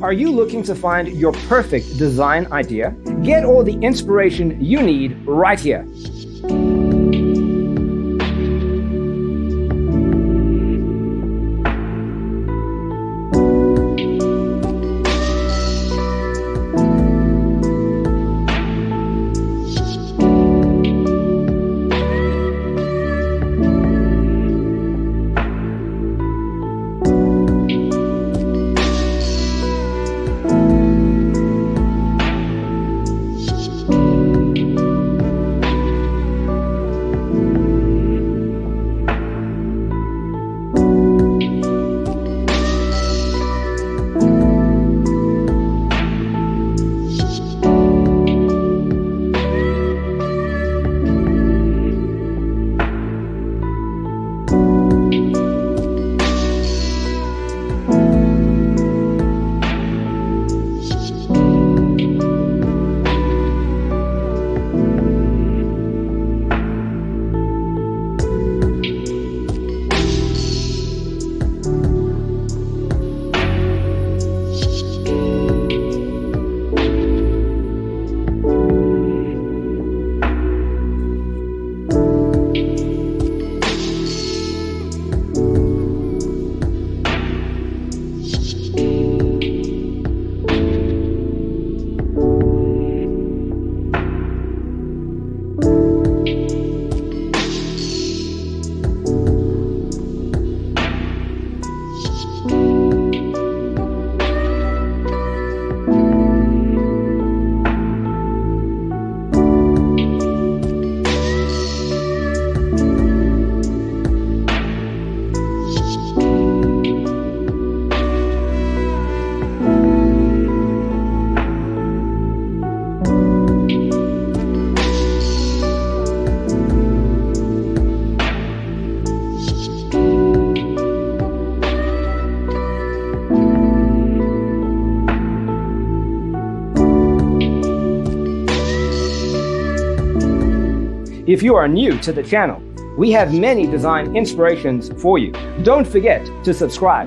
Are you looking to find your perfect design idea? Get all the inspiration you need right here. If you are new to the channel, we have many design inspirations for you. Don't forget to subscribe.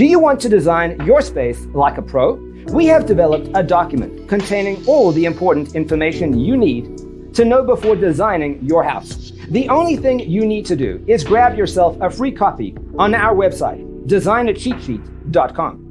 Do you want to design your space like a pro? We have developed a document containing all the important information you need to know before designing your house. The only thing you need to do is grab yourself a free copy on our website, designacheatsheet.com.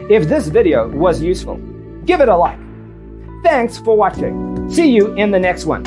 If this video was useful, give it a like. Thanks for watching. See you in the next one.